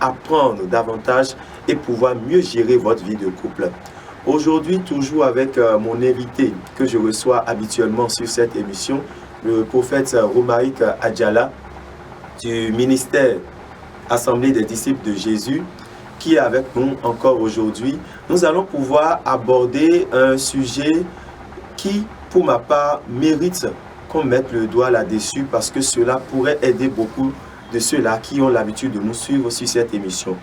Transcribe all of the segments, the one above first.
apprendre davantage et pouvoir mieux gérer votre vie de couple. Aujourd'hui, toujours avec mon invité que je reçois habituellement sur cette émission, le prophète Romaric Adjala du ministère Assemblée des disciples de Jésus, qui est avec nous encore aujourd'hui. Nous allons pouvoir aborder un sujet qui, pour ma part, mérite qu'on mette le doigt là-dessus parce que cela pourrait aider beaucoup de ceux-là qui ont l'habitude de nous suivre sur cette émission.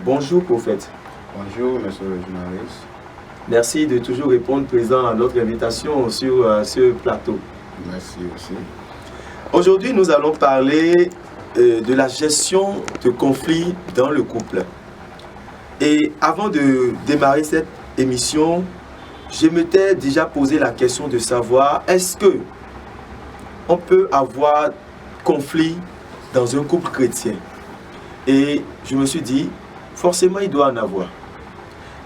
Bonjour, prophète. Bonjour, monsieur le journaliste. Merci de toujours répondre présent à notre invitation sur ce plateau. Merci aussi. Aujourd'hui, nous allons parler de la gestion de conflits dans le couple. Et avant de démarrer cette émission, je m'étais déjà posé la question de savoir est-ce que on peut avoir conflit dans un couple chrétien? Et je me suis dit, forcément, il doit en avoir.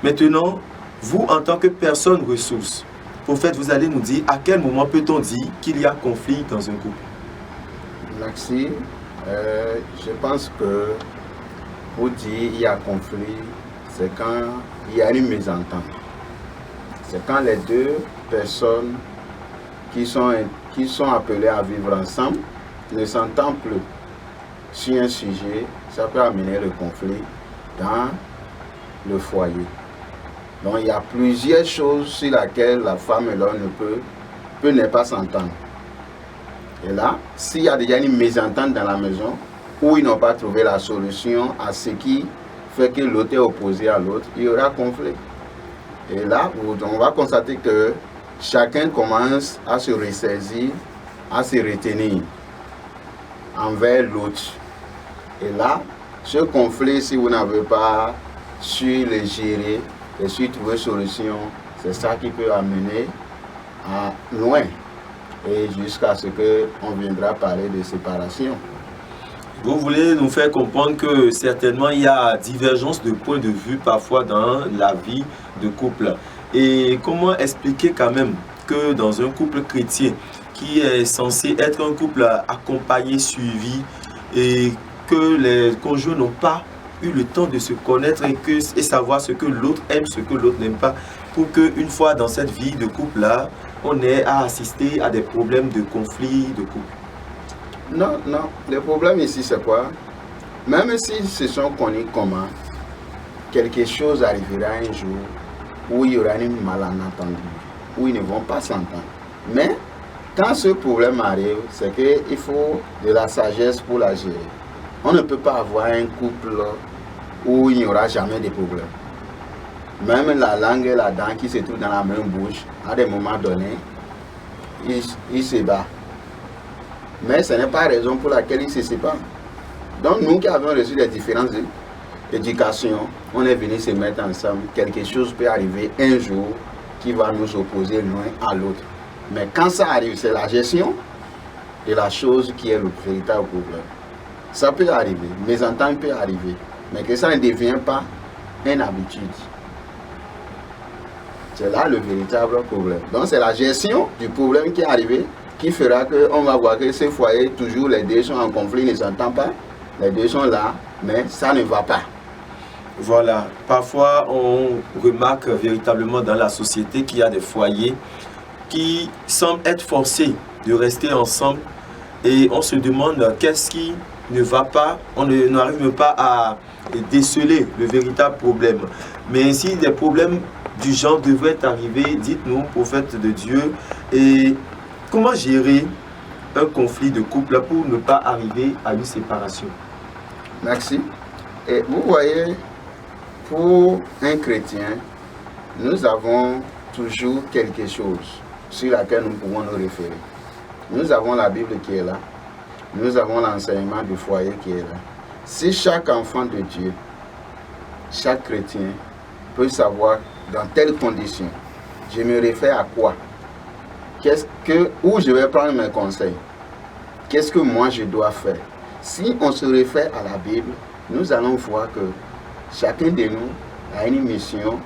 Maintenant, vous, en tant que personne ressource, prophète, vous allez nous dire à quel moment peut-on dire qu'il y a conflit dans un couple? Merci. Je pense que pour dire il y a conflit, c'est quand il y a une mésentente. C'est quand les deux personnes qui sont appelées à vivre ensemble ne s'entendent plus sur un sujet. Ça peut amener le conflit dans le foyer. Donc il y a plusieurs choses sur lesquelles la femme et l'homme peut ne pas s'entendre. Et là, s'il y a déjà une mésentente dans la maison, où ils n'ont pas trouvé la solution à ce qui fait que l'autre est opposé à l'autre, il y aura conflit. Et là, on va constater que chacun commence à se ressaisir, à se retenir envers l'autre. Et là, ce conflit, si vous n'avez pas su le gérer et su trouver solution, c'est ça qui peut amener à loin. Et jusqu'à ce qu'on viendra parler de séparation. Vous voulez nous faire comprendre que certainement il y a divergence de points de vue parfois dans la vie de couple. Et comment expliquer quand même que dans un couple chrétien qui est censé être un couple accompagné, suivi, et que les conjoints n'ont pas eu le temps de se connaître et savoir ce que l'autre aime, ce que l'autre n'aime pas, pour qu'une fois dans cette vie de couple-là, on ait à assister à des problèmes de conflit de couple? Non, le problème ici c'est quoi? Même si se sont connus comment, quelque chose arrivera un jour où il y aura une malentendu, où ils ne vont pas s'entendre. Mais quand ce problème arrive, c'est qu'il faut de la sagesse pour la gérer. On ne peut pas avoir un couple où il n'y aura jamais de problème. Même la langue et la dent qui se trouvent dans la même bouche, à des moments donnés, ils se battent. Mais ce n'est pas la raison pour laquelle ils se séparent. Donc nous qui avons reçu des différentes éducations, on est venu se mettre ensemble. Quelque chose peut arriver un jour qui va nous opposer l'un à l'autre. Mais quand ça arrive, c'est la gestion de la chose qui est le véritable problème. Ça peut arriver, mésentente peut arriver, mais que ça ne devient pas une habitude. C'est là le véritable problème. Donc c'est la gestion du problème qui est arrivé qui fera qu'on va voir que ce foyer, toujours les deux sont en conflit, ils ne s'entendent pas. Les deux sont là, mais ça ne va pas. Voilà, parfois on remarque véritablement dans la société qu'il y a des foyers qui semblent être forcés de rester ensemble et on se demande qu'est-ce qui ne va pas, on n'arrive même pas à déceler le véritable problème. Mais si des problèmes du genre devraient arriver, dites-nous, prophète de Dieu, et comment gérer un conflit de couple pour ne pas arriver à une séparation? Merci. Et vous voyez, pour un chrétien, nous avons toujours quelque chose sur laquelle nous pouvons nous référer. Nous avons la Bible qui est là. Nous avons l'enseignement du foyer qui est là. Si chaque enfant de Dieu, chaque chrétien peut savoir dans telles conditions, je me réfère à quoi? Où je vais prendre mes conseils? Qu'est-ce que moi je dois faire? Si on se réfère à la Bible, nous allons voir que chacun de nous a une mission,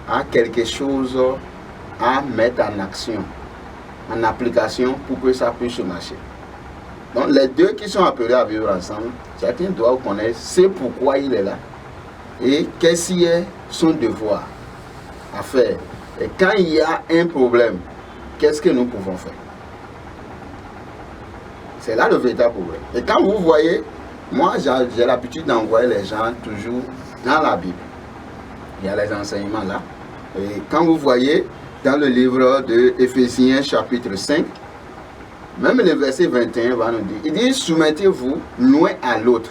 a quelque chose à mettre en action, en application pour que ça puisse marcher. Donc les deux qui sont appelés à vivre ensemble, chacun doit connaître c'est pourquoi il est là et qu'est-ce qui est son devoir à faire. Et quand il y a un problème, qu'est-ce que nous pouvons faire? C'est là le véritable problème. Et quand vous voyez, moi j'ai l'habitude d'envoyer les gens toujours dans la Bible. Il y a les enseignements là. Et quand vous voyez dans le livre de Éphésiens chapitre 5, même le verset 21 va nous dire, il dit soumettez-vous l'un à l'autre.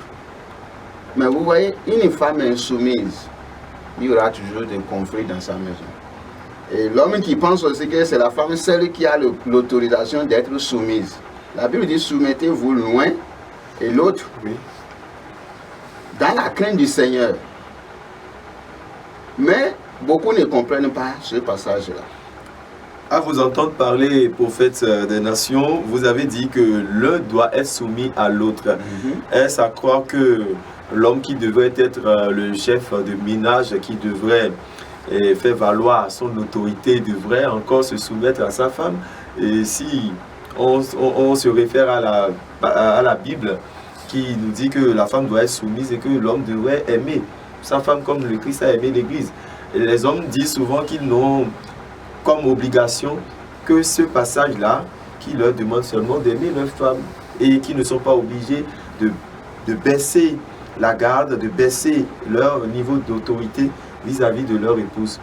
Mais vous voyez, une femme insoumise, il y aura toujours des conflits dans sa maison. Et l'homme qui pense aussi que c'est la femme seule qui a l'autorisation d'être soumise. La Bible dit soumettez-vous l'un et l'autre. Oui. Dans la crainte du Seigneur. Mais beaucoup ne comprennent pas ce passage-là. À vous entendre parler, prophète des nations, vous avez dit que l'un doit être soumis à l'autre. Est-ce à croire que l'homme qui devrait être le chef de ménage, qui devrait faire valoir son autorité, devrait encore se soumettre à sa femme? Et si on se réfère à la Bible, qui nous dit que la femme doit être soumise et que l'homme devrait aimer sa femme comme le Christ a aimé l'Église. Et les hommes disent souvent qu'ils n'ont comme obligation que ce passage-là, qui leur demande seulement d'aimer leur femme et qui ne sont pas obligés de baisser la garde, de baisser leur niveau d'autorité vis-à-vis de leur épouse.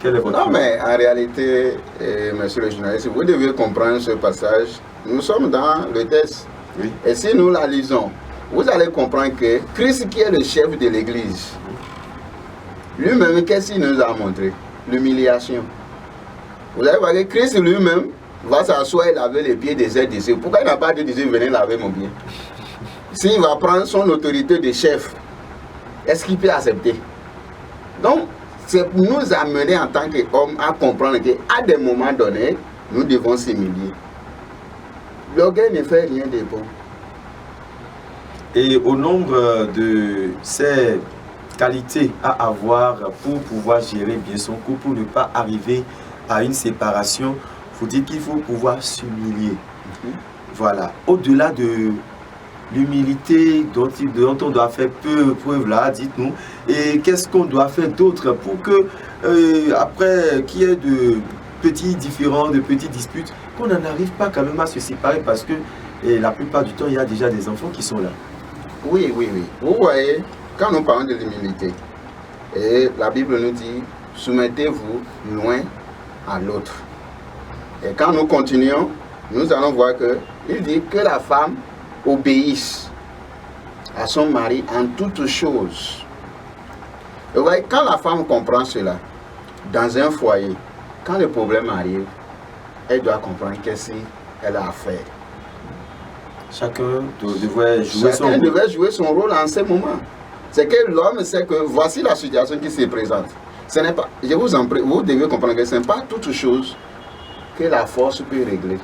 Quel est votre Non, mais en réalité, monsieur le journaliste, vous devez comprendre ce passage. Nous sommes dans le texte. Oui. Et si nous la lisons, vous allez comprendre que Christ, qui est le chef de l'Église, lui-même, qu'est-ce qu'il nous a montré? L'humiliation. Vous allez voir que Christ lui-même va s'asseoir et laver les pieds des disciples. Pourquoi il n'a pas dit venez laver mon pied? S'il va prendre son autorité de chef, est-ce qu'il peut accepter? Donc, c'est pour nous amener en tant qu'hommes à comprendre qu'à des moments donnés, nous devons s'humilier. L'orgueil ne fait rien de bon. Et au nombre de ces qualités à avoir pour pouvoir gérer bien son couple, pour ne pas arriver à une séparation, vous dites qu'il faut pouvoir s'humilier. Voilà. Au-delà de l'humilité dont on doit faire preuve là, dites-nous, et qu'est-ce qu'on doit faire d'autre pour que, après qu'il y ait de petits différends, de petites disputes, qu'on n'en arrive pas quand même à se séparer parce que la plupart du temps, il y a déjà des enfants qui sont là. Oui, oui, oui. Vous voyez, quand nous parlons de l'humilité, et la Bible nous dit, soumettez-vous l'un à l'autre. Et quand nous continuons, nous allons voir que il dit que la femme obéisse à son mari en toutes choses. Et vous voyez, quand la femme comprend cela, dans un foyer, quand le problème arrive, elle doit comprendre qu'est-ce qu'elle a à faire. Chacun devrait jouer son rôle. Chacun devrait jouer son rôle en ce moment. C'est que l'homme sait que voici la situation qui se présente. Ce n'est pas, je vous en prie, vous devez comprendre que ce n'est pas toute chose que la force peut régler.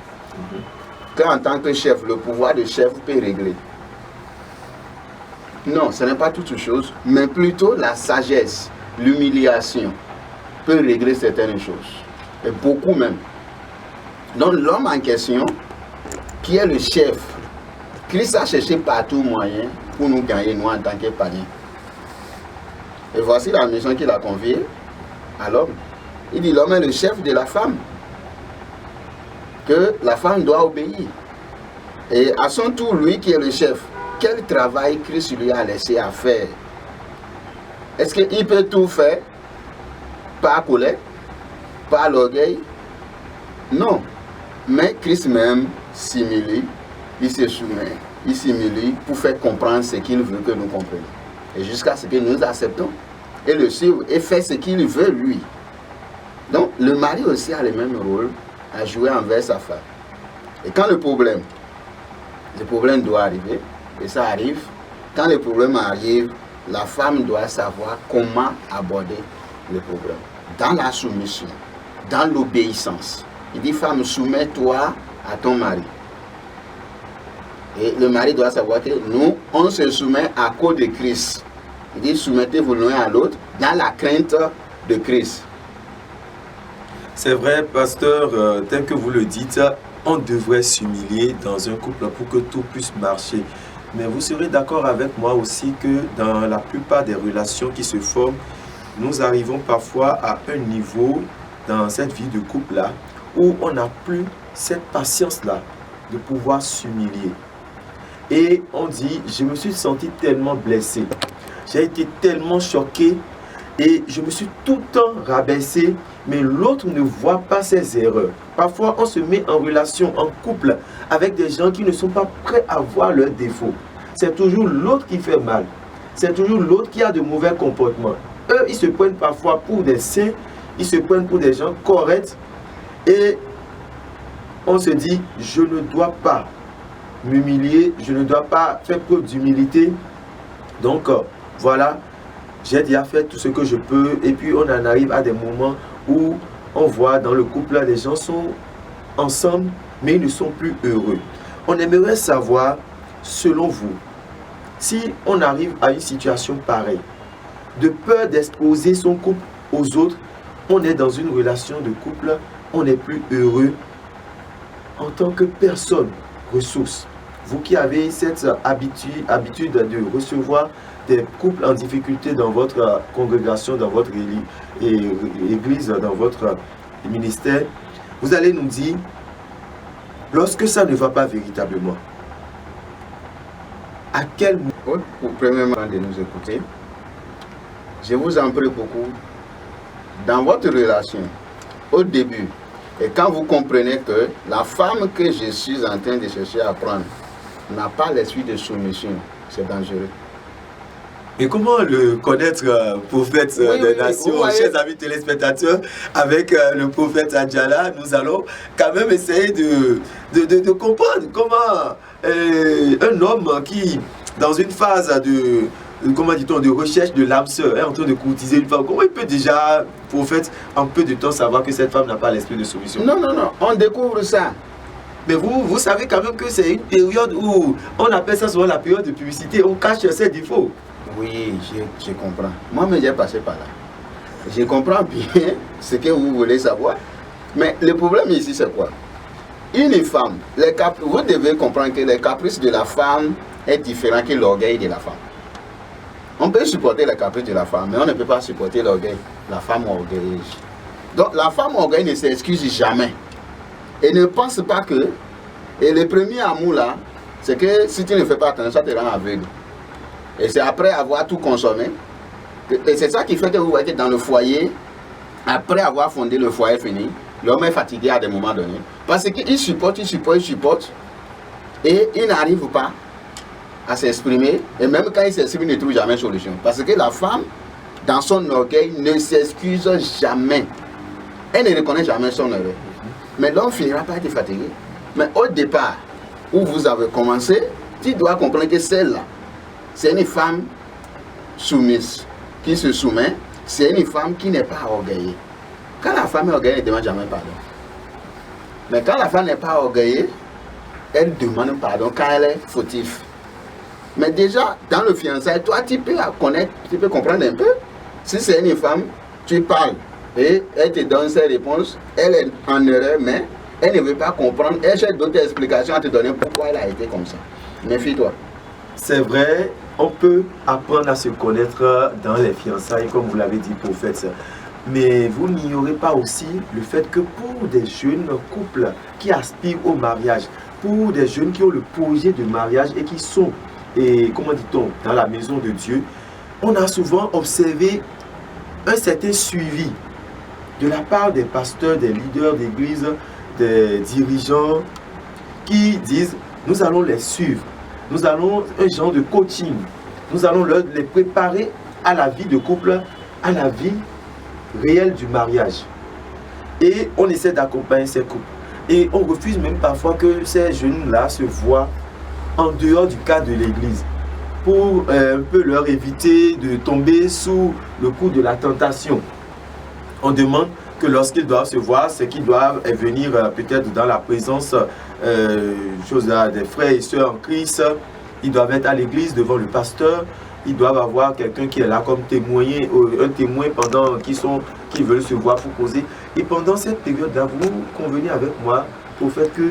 Qu'en tant que chef, le pouvoir de chef peut régler. Non, ce n'est pas toute chose, mais plutôt la sagesse, l'humiliation peut régler certaines choses. Et beaucoup même. Donc l'homme en question, qui est le chef, Christ a cherché partout moyen pour nous gagner, nous en tant que païens. Et voici la mission qu'il a confiée à l'homme. Il dit l'homme est le chef de la femme. Que la femme doit obéir. Et à son tour, lui qui est le chef, quel travail Christ lui a laissé à faire? Est-ce qu'il peut tout faire par colère, par l'orgueil? Non. Mais Christ même s'humilie, il se soumet, il s'humilie pour faire comprendre ce qu'il veut que nous comprenions. Et jusqu'à ce que nous acceptons et le suivre et faire ce qu'il veut lui. Donc le mari aussi a le même rôle à jouer envers sa femme. Et quand le problème doit arriver, et ça arrive, quand le problème arrive, la femme doit savoir comment aborder le problème. Dans la soumission, dans l'obéissance. Il dit, femme, soumets-toi à ton mari. Et le mari doit savoir que nous, on se soumet à cause de Christ. Il dit, soumettez-vous l'un à l'autre dans la crainte de Christ. C'est vrai, pasteur, tel que vous le dites, on devrait s'humilier dans un couple pour que tout puisse marcher. Mais vous serez d'accord avec moi aussi que dans la plupart des relations qui se forment, nous arrivons parfois à un niveau dans cette vie de couple-là où on n'a plus cette patience-là de pouvoir s'humilier. Et on dit, je me suis senti tellement blessé, j'ai été tellement choqué et je me suis tout le temps rabaissé, mais l'autre ne voit pas ses erreurs. Parfois, on se met en relation, en couple, avec des gens qui ne sont pas prêts à voir leurs défauts. C'est toujours l'autre qui fait mal. C'est toujours l'autre qui a de mauvais comportements. Eux, ils se prennent parfois pour des saints, ils se prennent pour des gens corrects. Et on se dit, je ne dois pas m'humilier, je ne dois pas faire preuve d'humilité. Donc, voilà, j'ai déjà fait tout ce que je peux. Et puis, on en arrive à des moments où on voit dans le couple, là, les gens sont ensemble, mais ils ne sont plus heureux. On aimerait savoir, selon vous, si on arrive à une situation pareille, de peur d'exposer son couple aux autres, on est dans une relation de couple, on n'est plus heureux en tant que personne ressource. Vous qui avez cette habitude de recevoir des couples en difficulté dans votre congrégation, dans votre église, dans votre ministère, vous allez nous dire, lorsque ça ne va pas véritablement, à quel moment... Pour premièrement de nous écouter, je vous en prie beaucoup, dans votre relation, au début, et quand vous comprenez que la femme que je suis en train de chercher à prendre n'a pas l'esprit de soumission, c'est dangereux. Et comment le connaître, prophète des nations, chers amis téléspectateurs, avec le prophète Adjala, nous allons quand même essayer de comprendre comment un homme qui, dans une phase comment dit-on, de recherche de l'âme sœur, est en train de courtiser une femme, comment il peut déjà, prophète, en peu de temps savoir que cette femme n'a pas l'esprit de soumission? Non, on découvre ça. Mais vous savez quand même que c'est une période où on appelle ça souvent la période de publicité, on cache ses défauts. Oui, je comprends. Moi-même, j'ai passé par là. Je comprends bien ce que vous voulez savoir. Mais le problème ici, c'est quoi? Une femme, vous devez comprendre que les caprices de la femme est différent que l'orgueil de la femme. On peut supporter les caprices de la femme, mais on ne peut pas supporter l'orgueil. La femme orgueilleuse. Donc, la femme orgueilleuse ne s'excuse jamais. Et ne pense pas que... Et le premier amour là, c'est que si tu ne fais pas attention, ça te rend aveugle. Et c'est après avoir tout consommé. Et c'est ça qui fait que vous voyez que dans le foyer, après avoir fondé le foyer fini, l'homme est fatigué à des moments donnés. Parce qu'il supporte. Et il n'arrive pas à s'exprimer. Et même quand il s'exprime, il ne trouve jamais de solution. Parce que la femme, dans son orgueil, ne s'excuse jamais. Elle ne reconnaît jamais son erreur. Mais l'homme finira par être fatigué. Mais au départ, où vous avez commencé, tu dois comprendre que celle-là, c'est une femme soumise, qui se soumet. C'est une femme qui n'est pas orgueilleuse. Quand la femme est orgueilleuse, elle ne demande jamais pardon. Mais quand la femme n'est pas orgueilleuse, elle demande pardon quand elle est fautive. Mais déjà, dans le fiançailles, toi, tu peux connaître, tu peux comprendre un peu. Si c'est une femme, tu parles et elle te donne ses réponses. Elle est en erreur, mais elle ne veut pas comprendre. Elle cherche d'autres explications à te donner pourquoi elle a été comme ça. Méfie-toi. C'est vrai, on peut apprendre à se connaître dans les fiançailles, comme vous l'avez dit, prophète. Mais vous n'ignorez pas aussi le fait que pour des jeunes couples qui aspirent au mariage, pour des jeunes qui ont le projet de mariage et qui sont, comment dit-on, dans la maison de Dieu, on a souvent observé un certain suivi de la part des pasteurs, des leaders d'église, des dirigeants qui disent, nous allons les suivre. Nous allons un genre de coaching. Nous allons les préparer à la vie de couple, à la vie réelle du mariage. Et on essaie d'accompagner ces couples. Et on refuse même parfois que ces jeunes-là se voient en dehors du cadre de l'église pour un peu leur éviter de tomber sous le coup de la tentation. On demande que lorsqu'ils doivent se voir, c'est qu'ils doivent venir peut-être dans la présence des frères et sœurs en Christ. Ils doivent être à l'église devant le pasteur. Ils doivent avoir quelqu'un qui est là comme témoin, un témoin pendant qu'ils veulent se voir pour causer. Et pendant cette période-là, vous convenez avec moi au fait que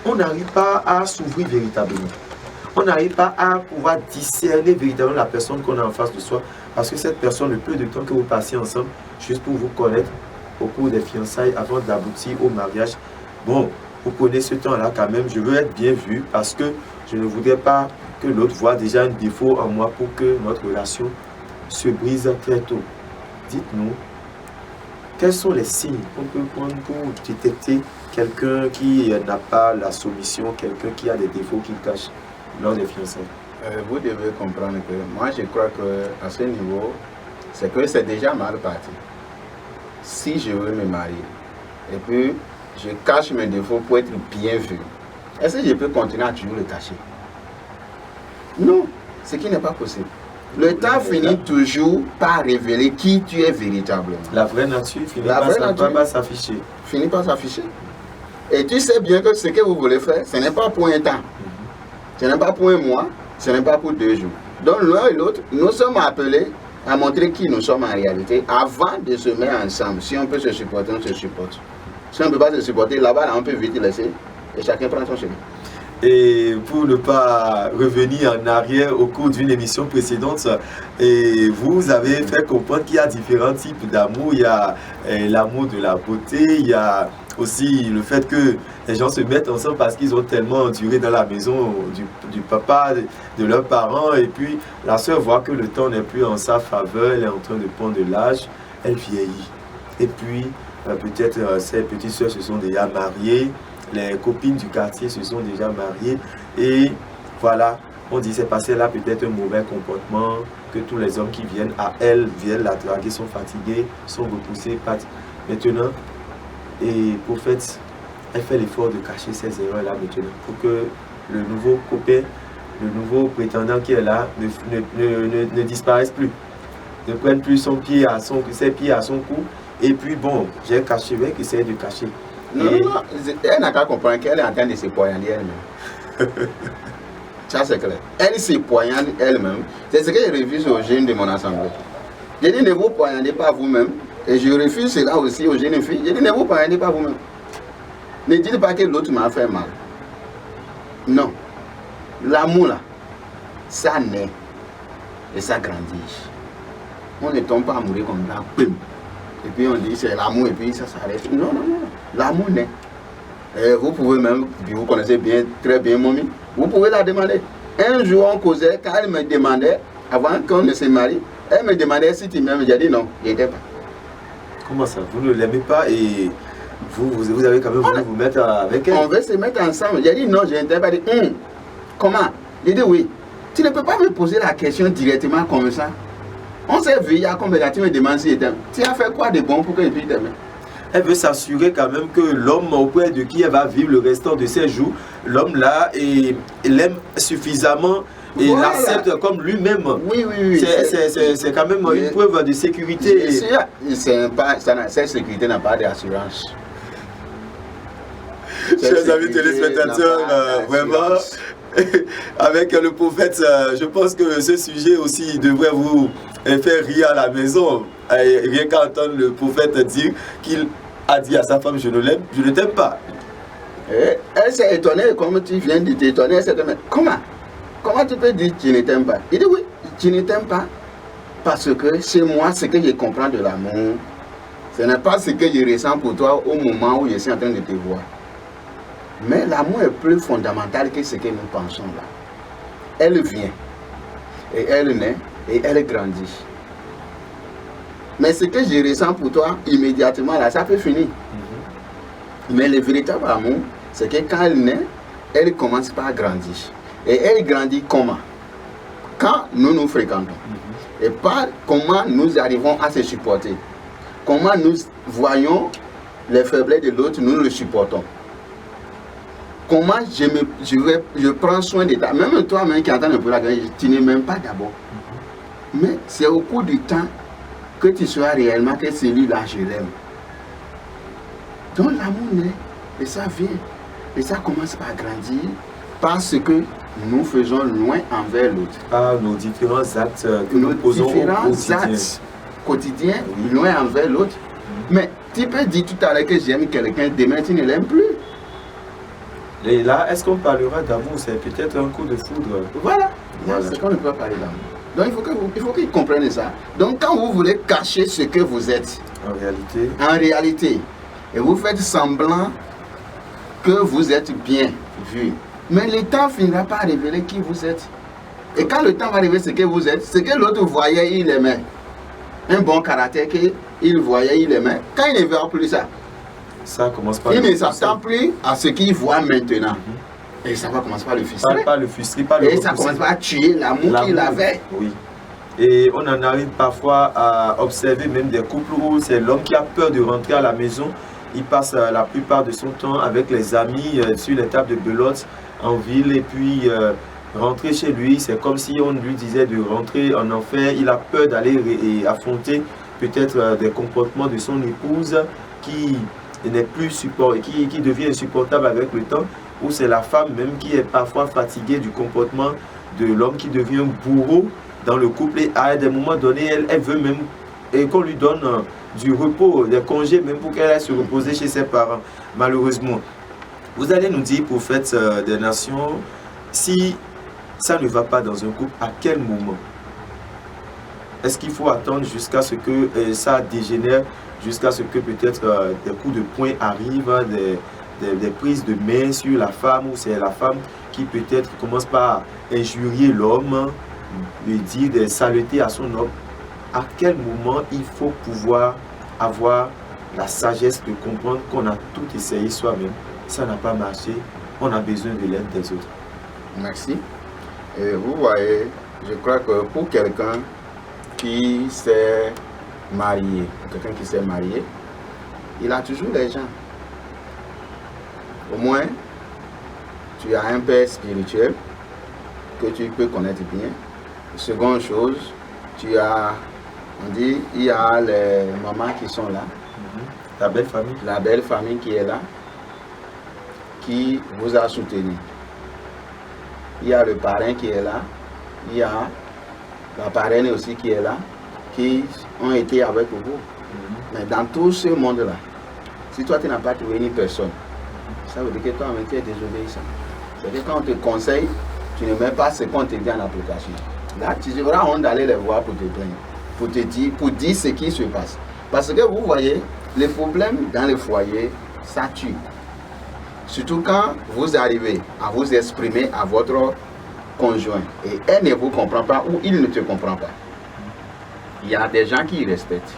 on n'arrive pas à s'ouvrir véritablement. on n'arrive pas à pouvoir discerner véritablement la personne qu'on a en face de soi. Parce que cette personne, le peu de temps que vous passez ensemble, juste pour vous connaître au cours des fiançailles avant d'aboutir au mariage, bon, vous prenez ce temps-là quand même. Je veux être bien vu parce que je ne voudrais pas que l'autre voit déjà un défaut en moi pour que notre relation se brise très tôt. Dites-nous, quels sont les signes qu'on peut prendre pour détecter quelqu'un qui n'a pas la soumission, quelqu'un qui a des défauts qu'il cache lors des fiançailles? Vous devez comprendre que moi je crois qu'à ce niveau, c'est que c'est déjà mal parti. Si je veux me marier et puis je cache mes défauts pour être bien vu, est-ce que je peux continuer à toujours le cacher? Non, ce qui n'est pas possible. Le temps finit toujours par révéler qui tu es véritablement. La vraie nature finit par s'afficher. Finit par s'afficher. Et tu sais bien que ce que vous voulez faire, ce n'est pas pour un temps. Ce n'est pas pour un mois, ce n'est pas pour 2 jours. Donc l'un et l'autre, nous sommes appelés à montrer qui nous sommes en réalité avant de se mettre ensemble. Si on peut se supporter, on se supporte. Si on ne peut pas se supporter, là-bas, on peut vite laisser et chacun prend son chemin. Et pour ne pas revenir en arrière au cours d'une émission précédente, et vous avez fait comprendre qu'il y a différents types d'amour. Il y a l'amour de la beauté, il y a aussi le fait que les gens se mettent ensemble parce qu'ils ont tellement duré dans la maison du papa, de leurs parents, et puis la sœur voit que le temps n'est plus en sa faveur, elle est en train de prendre de l'âge, elle vieillit. Et puis peut-être ses petites sœurs se sont déjà mariées, les copines du quartier se sont déjà mariées, et voilà, on dit c'est passé là peut-être un mauvais comportement, que tous les hommes qui viennent à elle, viennent la draguer, sont fatigués, sont repoussés, partent. Maintenant, et prophète, elle fait l'effort de cacher ces erreurs-là maintenant, pour que le nouveau copain, le nouveau prétendant qui est là, ne disparaisse plus, ne prenne plus ses pieds à son cou, et puis bon, j'ai caché, je vais essayer de cacher. Non, elle n'a qu'à comprendre qu'elle est en train de se poignarder elle-même. Ça c'est clair. Elle se poignarde elle-même. C'est ce que je refuse aux jeunes de mon assemblée. Je dis ne vous poignardez pas vous-même. Et je refuse cela aussi aux jeunes filles. Je dis ne vous poignardez pas vous-même. Ne dites pas que l'autre m'a fait mal. Non. L'amour là, ça naît et ça grandit. On ne tombe pas amoureux comme ça. Et puis on dit c'est l'amour et puis ça s'arrête. Non, non, non. L'amour naît. Et vous pouvez même, vous connaissez bien, très bien Momi, vous pouvez la demander. Un jour on causait, quand elle me demandait, avant qu'on ne se marie, elle me demandait si tu m'aimes. J'ai dit non, je n'étais pas. Comment ça? Vous ne l'aimez pas et vous avez quand même voulu vous mettre avec elle? On veut se mettre ensemble. J'ai dit non, je n'étais pas. Dit, comment? J'ai dit oui. Tu ne peux pas me poser la question directement comme ça. On s'est vu il y a combien de temps, tu me demandes si je t'aime. Tu as fait quoi de bon pour que je puisse t'aimer? Elle veut s'assurer quand même que l'homme auprès de qui elle va vivre le restant de ses jours, l'homme là, l'aime suffisamment et voilà, l'accepte comme lui-même. Oui, oui, oui. C'est quand même une preuve de sécurité. Cette sécurité n'a pas d'assurance. Chers amis téléspectateurs, vraiment, avec le prophète, je pense que ce sujet aussi devrait vous faire rire à la maison. Rien qu'à entendre le prophète dire qu'il a dit à sa femme, je ne t'aime pas. Elle s'est étonnée, comme tu viens de t'étonner, elle s'est étonnée. Comment tu peux dire que tu ne t'aimes pas? Il dit oui, tu ne t'aimes pas parce que c'est moi ce que je comprends de l'amour. Ce n'est pas ce que je ressens pour toi au moment où je suis en train de te voir. Mais l'amour est plus fondamental que ce que nous pensons là. Elle vient, et elle naît, et elle grandit. Mais ce que je ressens pour toi, immédiatement là, ça peut finir. Mais le véritable amour, c'est que quand elle naît, elle commence par grandir. Et elle grandit comment? Quand nous nous fréquentons. Et par comment nous arrivons à se supporter. Comment nous voyons les faiblesses de l'autre, nous le supportons. Comment je prends soin de toi. Même toi-même qui entends un peu la gueule, tu n'es même pas d'abord. Mais c'est au cours du temps que tu sauras réellement que celui-là, je l'aime. Donc l'amour naît, et ça vient. Et ça commence par grandir parce que nous faisons loin envers l'autre. Par nos différents actes que nous posons au quotidien. Quotidien, loin envers l'autre. Mais tu peux dire tout à l'heure que j'aime quelqu'un, demain tu ne l'aimes plus. Et là, est-ce qu'on parlera d'amour? C'est peut-être un coup de foudre. Voilà. C'est qu'on ne peut pas parler d'amour. Donc il faut qu'ils comprennent ça. Donc quand vous voulez cacher ce que vous êtes, en réalité, et vous faites semblant que vous êtes bien vu, mais le temps finira par révéler qui vous êtes. Et quand le temps va révéler ce que vous êtes, ce que l'autre voyait, il aimait. Un bon caractère qu'il voyait, il aimait. Quand il ne verra plus ça, il ne s'attend plus à ce qu'il voit maintenant. Et ça va commencer par le frustrer. Pas le frustrer, pas le repousser. Et ça commence par tuer l'amour qu'il avait. Oui. Et on en arrive parfois à observer même des couples où c'est l'homme qui a peur de rentrer à la maison. Il passe la plupart de son temps avec les amis sur les tables de belote en ville. Et puis rentrer chez lui, c'est comme si on lui disait de rentrer en enfer. Il a peur d'aller affronter peut-être des comportements de son épouse qui n'est plus qui devient insupportable avec le temps. Ou c'est la femme même qui est parfois fatiguée du comportement de l'homme qui devient bourreau dans le couple. Et à des moments donnés, elle veut même qu'on lui donne du repos, des congés, même pour qu'elle aille se reposer chez ses parents, malheureusement. Vous allez nous dire, prophète des nations, si ça ne va pas dans un couple, à quel moment? Est-ce qu'il faut attendre jusqu'à ce que ça dégénère, jusqu'à ce que peut-être des coups de poing arrivent, des prises de main sur la femme, ou c'est la femme qui peut-être commence par injurier l'homme, lui dire des saletés à son homme? À quel moment il faut pouvoir avoir la sagesse de comprendre qu'on a tout essayé soi-même, ça n'a pas marché, on a besoin de l'aide des autres? Merci. Et vous voyez, je crois que pour quelqu'un qui s'est marié, il a toujours des gens. Au moins, tu as un père spirituel que tu peux connaître bien. Seconde chose, il y a les mamans qui sont là. La belle famille. La belle famille qui est là, qui vous a soutenu. Il y a le parrain qui est là. Il y a la parraine aussi qui est là, qui ont été avec vous. Mais dans tout ce monde-là, si toi tu n'as pas trouvé une personne, ça veut dire que toi-même tu es désobéissant. C'est-à-dire que quand on te conseille, tu ne mets pas ce qu'on te dit en application. Là, tu devras honte d'aller les voir pour te plaindre, pour dire ce qui se passe. Parce que vous voyez, les problèmes dans le foyer, ça tue. Surtout quand vous arrivez à vous exprimer à votre conjoint et elle ne vous comprend pas ou il ne te comprend pas. Il y a des gens qui respectent.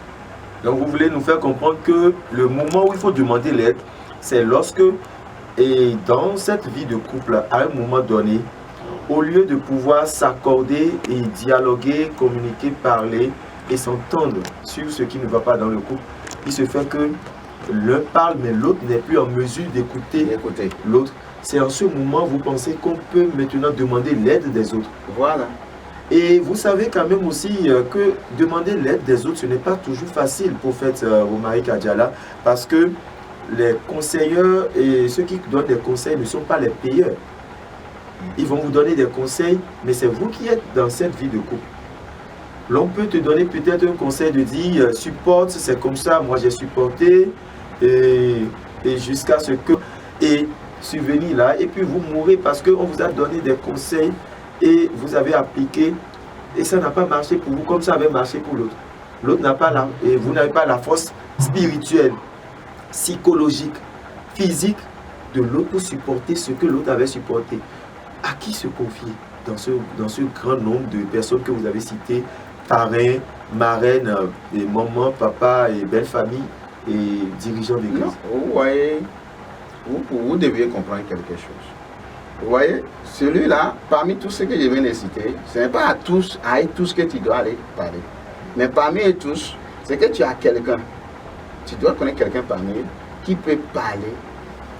Donc vous voulez nous faire comprendre que le moment où il faut demander l'aide, c'est lorsque, et dans cette vie de couple, à un moment donné, au lieu de pouvoir s'accorder et dialoguer, communiquer, parler et s'entendre sur ce qui ne va pas dans le couple, il se fait que l'un parle mais l'autre n'est plus en mesure d'écouter l'autre. C'est en ce moment, vous pensez qu'on peut maintenant demander l'aide des autres. Voilà. Et vous savez quand même aussi que demander l'aide des autres, ce n'est pas toujours facile, prophète Romaric Adjala, parce que les conseilleurs et ceux qui donnent des conseils ne sont pas les payeurs. Ils vont vous donner des conseils, mais c'est vous qui êtes dans cette vie de couple. L'on peut te donner peut-être un conseil de dire supporte, c'est comme ça, moi j'ai supporté, et jusqu'à ce que... Et subvenir là, et puis vous mourrez parce qu'on vous a donné des conseils et vous avez appliqué et ça n'a pas marché pour vous comme ça avait marché pour l'autre. L'autre n'a pas et vous n'avez pas la force spirituelle, psychologique, physique de l'autre pour supporter ce que l'autre avait supporté. À qui se confier dans ce grand nombre de personnes que vous avez citées, parrains, marraines, et maman, papa et belle famille et dirigeants d'église? Vous voyez, vous deviez comprendre quelque chose. Vous voyez, celui-là, parmi tous ceux que je viens de citer, ce n'est pas à tous que tu dois aller parler. Mais parmi eux tous, c'est que tu as quelqu'un, tu dois connaître quelqu'un parmi eux qui peut parler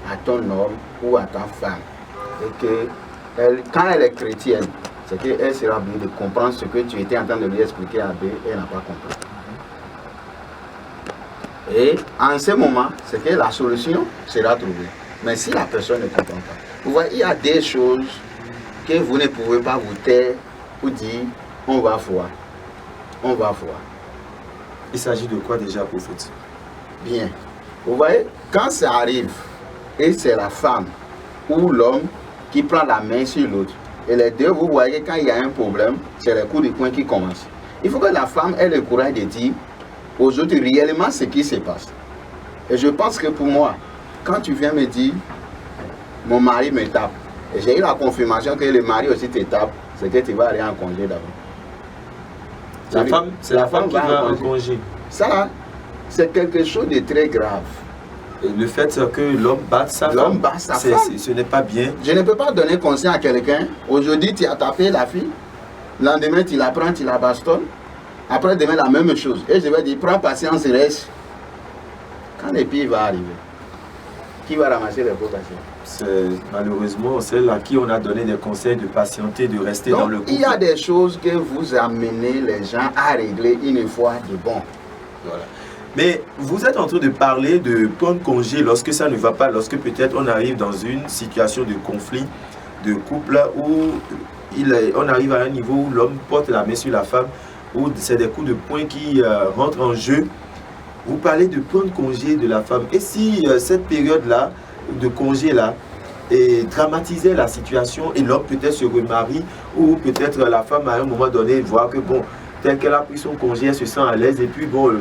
à ton homme ou à ta femme. Et que quand elle est chrétienne, c'est qu'elle sera obligée de comprendre ce que tu étais en train de lui expliquer à B et elle n'a pas compris. Et en ce moment, c'est que la solution sera trouvée. Mais si la personne ne comprend pas, vous voyez, il y a des choses que vous ne pouvez pas vous taire ou dire, on va voir. On va voir. Il s'agit de quoi déjà, prophète? Bien. Vous voyez, quand ça arrive, et c'est la femme ou l'homme qui prend la main sur l'autre. Et les deux, vous voyez, quand il y a un problème, c'est le coup de poing qui commence. Il faut que la femme ait le courage de dire aux autres réellement ce qui se passe. Et je pense que pour moi, quand tu viens me dire, mon mari me tape, et j'ai eu la confirmation que le mari aussi te tape, c'est que tu vas aller en congé d'abord. C'est la femme qui va en congé. Ça, c'est quelque chose de très grave. Et le fait que l'homme batte sa femme, ce n'est pas bien. Je ne peux pas donner conseil à quelqu'un. Aujourd'hui, tu as tapé la fille. Le lendemain, tu la prends, tu la bastonnes. Après, demain, la même chose. Et je vais dire, prends patience, reste. Quand le pire va arriver, qui va ramasser les pots cassés? Malheureusement celle à qui on a donné des conseils de patienter, de rester dans le couple. Il y a des choses que vous amenez les gens à régler une fois de bon. Voilà. Mais vous êtes en train de parler de prendre congé lorsque ça ne va pas, lorsque peut-être on arrive dans une situation de conflit de couple où on arrive à un niveau où l'homme porte la main sur la femme, où c'est des coups de poing qui rentrent en jeu. Vous parlez de prendre congé de la femme. Et si cette période-là, de congé-là, dramatisait la situation et l'homme peut-être se remarie, ou peut-être la femme à un moment donné voit que bon, tel qu'elle a pris son congé, elle se sent à l'aise et puis bon,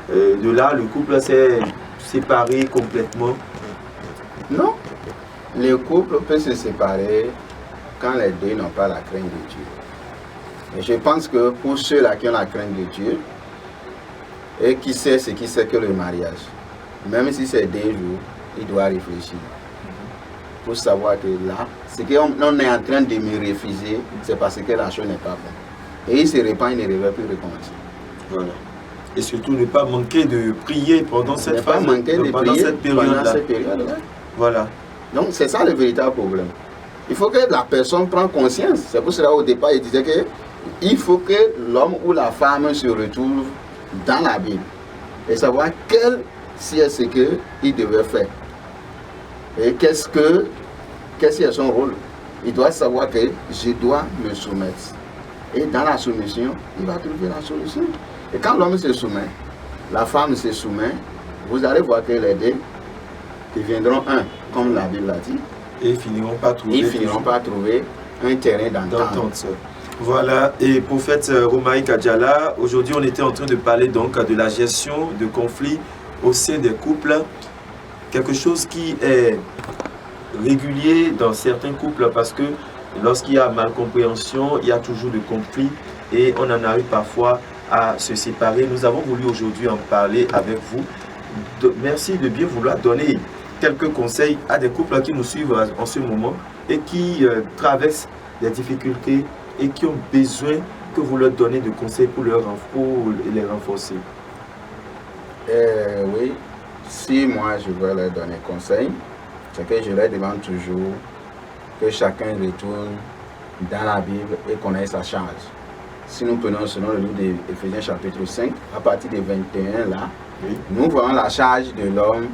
de là, le couple s'est séparé complètement. Non, le couple peut se séparer quand les deux n'ont pas la crainte de Dieu. Et je pense que pour ceux-là qui ont la crainte de Dieu, et qui sait ce qui c'est que le mariage, même si c'est 2 jours, il doit réfléchir. Pour savoir que là, ce qu'on est en train de me refuser, c'est parce que la chose n'est pas bonne. Et il se répand, il ne devait plus recommencer. Voilà. Et surtout ne pas manquer de prier pendant cette phase, pendant cette période-là. Voilà. Donc c'est ça le véritable problème. Il faut que la personne prenne conscience. C'est pour cela au départ il disait que il faut que l'homme ou la femme se retrouve dans la Bible et savoir ce qu'il devait faire. Et qu'est-ce est son rôle. Il doit savoir que je dois me soumettre. Et dans la soumission, il va trouver la solution. Et quand l'homme se soumet, la femme se soumet, vous allez voir que les deux deviendront un, comme la Bible l'a dit. Et ils finiront par trouver un terrain d'entente. Voilà, et prophète Romaïque Adjala, aujourd'hui on était en train de parler donc de la gestion de conflits au sein des couples. Quelque chose qui est régulier dans certains couples parce que lorsqu'il y a malcompréhension, il y a toujours de conflits et on en arrive parfois à se séparer. Nous avons voulu aujourd'hui en parler avec vous. Merci de bien vouloir donner quelques conseils à des couples qui nous suivent en ce moment et qui traversent des difficultés et qui ont besoin que vous leur donnez de conseils pour les renforcer. Oui, si moi je veux leur donner conseil, c'est que je leur demande toujours que chacun retourne dans la Bible et connaisse sa charge. Si nous prenons selon le livre d'Éphésiens chapitre 5, à partir du 21 là, oui, nous voyons la charge de l'homme.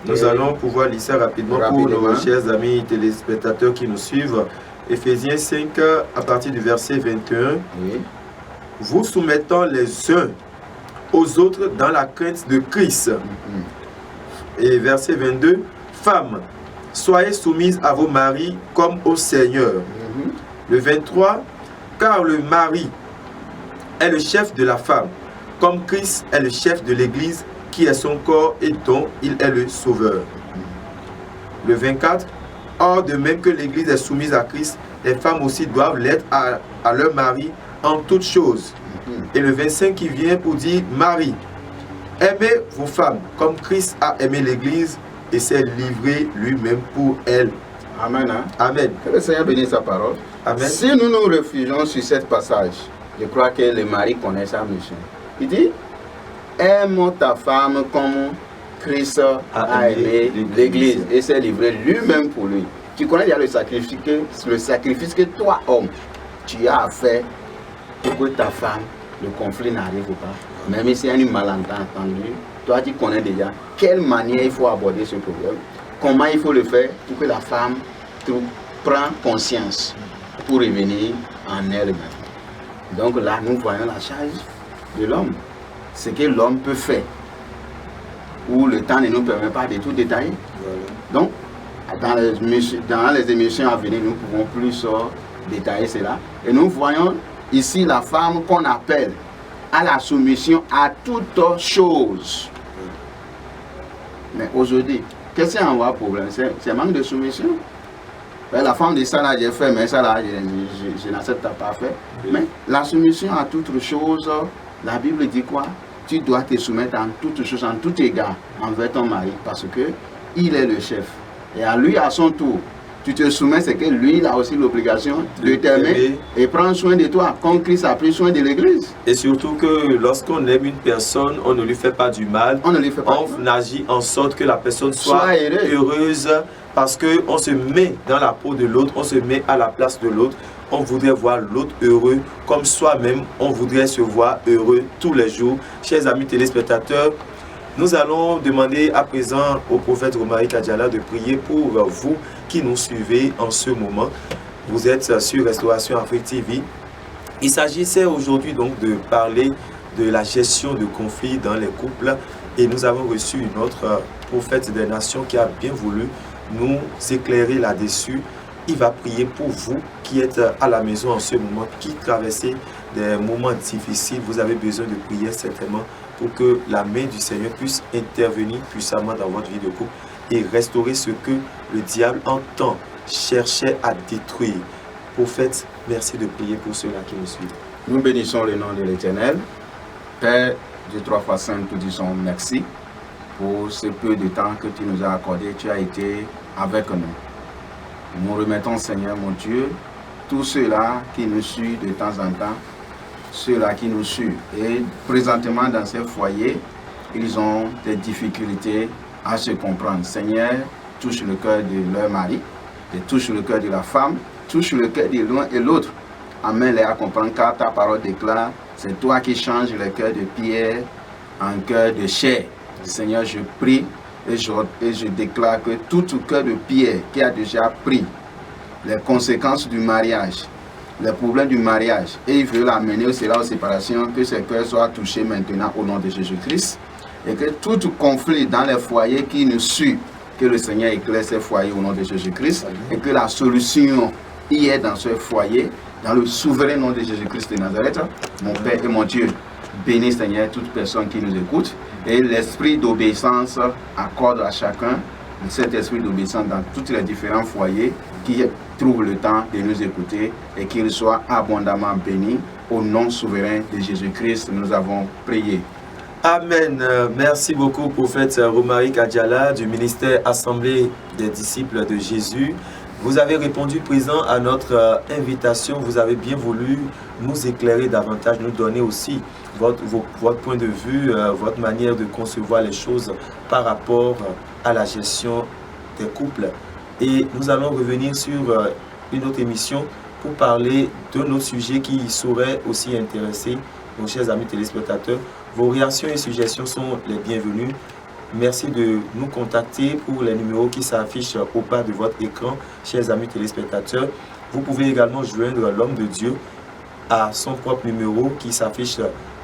Nous allons pouvoir lire ça rapidement pour nos chers amis téléspectateurs qui nous suivent. Éphésiens 5, à partir du verset 21. Oui. Vous soumettant les uns aux autres dans la crainte de Christ. Et verset 22. Femmes, soyez soumises à vos maris comme au Seigneur. Le 23. Car le mari est le chef de la femme, comme Christ est le chef de l'Église, qui est son corps et dont il est le sauveur. Le 24. Or, de même que l'Église est soumise à Christ, les femmes aussi doivent l'être à leur mari en toutes choses. Et le 25 qui vient pour dire, Marie, aimez vos femmes comme Christ a aimé l'Église et s'est livré lui-même pour elle. Amen. Hein? Amen. Que le Seigneur bénisse sa parole. Amen. Si nous nous réfugions sur ce passage, je crois que le mari connaît sa mission. Il dit, aime ta femme comme Christ a aimé l'Église et s'est livré lui-même pour lui. Tu connais déjà le sacrifice que toi, homme, tu as fait pour que ta femme, le conflit n'arrive pas. Même s'il y a une malentendu, toi tu connais déjà quelle manière il faut aborder ce problème, comment il faut le faire pour que la femme prenne conscience pour revenir en elle-même. Donc là, nous voyons la charge de l'homme, ce que l'homme peut faire, où le temps ne nous permet pas de tout détailler. Donc, dans les émissions à venir, nous pouvons plus détailler cela. Et nous voyons ici la femme qu'on appelle à la soumission à toute chose. Mais aujourd'hui, qu'est-ce qui en va problème? C'est manque de soumission. La femme dit ça là, j'ai fait, mais ça là, je n'accepte pas faire. Mais la soumission à toute chose, la Bible dit quoi? Tu dois te soumettre en toutes choses, en tout égard envers ton mari, parce que il est le chef. Et à lui, à son tour, tu te soumets, c'est que lui, il a aussi l'obligation de t'aimer et prendre soin de toi, comme Christ a pris soin de l'Église. Et surtout que lorsqu'on aime une personne, on ne lui fait pas du mal. On agit en sorte que la personne soit heureuse, parce qu'on se met dans la peau de l'autre, on se met à la place de l'autre. On voudrait voir l'autre heureux, comme soi-même, on voudrait se voir heureux tous les jours. Chers amis téléspectateurs, nous allons demander à présent au prophète Romaric Adjala de prier pour vous qui nous suivez en ce moment. Vous êtes sur Restauration Afrique TV. Il s'agissait aujourd'hui donc de parler de la gestion de conflits dans les couples. Et nous avons reçu une autre prophète des nations qui a bien voulu nous éclairer là-dessus. Il va prier pour vous qui êtes à la maison en ce moment, qui traversez des moments difficiles. Vous avez besoin de prier certainement pour que la main du Seigneur puisse intervenir puissamment dans votre vie de couple et restaurer ce que le diable entend, cherchait à détruire. Prophète, merci de prier pour ceux-là qui nous suivent. Nous bénissons le nom de l'Éternel. Père de 3 fois Saint, nous disons merci pour ce peu de temps que tu nous as accordé. Tu as été avec nous. Nous remettons, Seigneur, mon Dieu, tous ceux-là qui nous suivent de temps en temps, ceux-là qui nous suivent. Et présentement, dans ces foyers, ils ont des difficultés à se comprendre. Seigneur, touche le cœur de leur mari, touche le cœur de la femme, touche le cœur de l'un et l'autre. Amène-les à comprendre, car ta parole déclare, c'est toi qui changes le cœur de pierre en cœur de chair. Seigneur, je prie et je déclare que tout cœur de pierre qui a déjà pris les conséquences du mariage, les problèmes du mariage, et il veut l'amener aux séparations, que ces cœurs soient touchés maintenant au nom de Jésus-Christ, et que tout conflit dans les foyers qui nous suivent, que le Seigneur éclaire ces foyers au nom de Jésus-Christ, et que la solution y est dans ce foyer, dans le souverain nom de Jésus-Christ de Nazareth. Mon Père et mon Dieu, bénis Seigneur toute personne qui nous écoute, et l'esprit d'obéissance accorde à chacun cet esprit d'obéissance dans tous les différents foyers qui trouvent le temps de nous écouter et qu'ils soient abondamment bénis. Au nom souverain de Jésus-Christ, nous avons prié. Amen. Merci beaucoup, prophète Romaric Adjala du ministère Assemblée des disciples de Jésus. Vous avez répondu présent à notre invitation. Vous avez bien voulu nous éclairer davantage, nous donner aussi votre point de vue, votre manière de concevoir les choses par rapport à la gestion des couples. Et nous allons revenir sur une autre émission pour parler d'un autre sujet qui saurait aussi intéresser nos chers amis téléspectateurs. Vos réactions et suggestions sont les bienvenues. Merci de nous contacter pour les numéros qui s'affichent au bas de votre écran, chers amis téléspectateurs. Vous pouvez également joindre l'homme de Dieu à son propre numéro qui s'affiche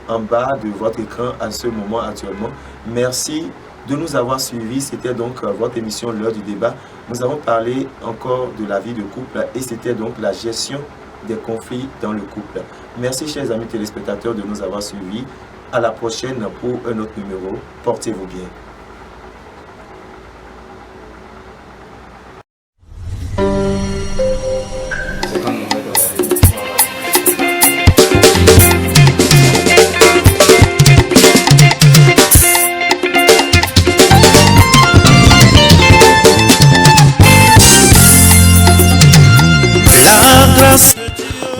en bas de votre écran à ce moment actuellement. Merci de nous avoir suivis. C'était donc votre émission L'heure du débat. Nous avons parlé encore de la vie de couple et c'était donc la gestion des conflits dans le couple. Merci chers amis téléspectateurs de nous avoir suivis. À la prochaine pour un autre numéro. Portez-vous bien.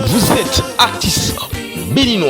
Vous êtes artiste béninois.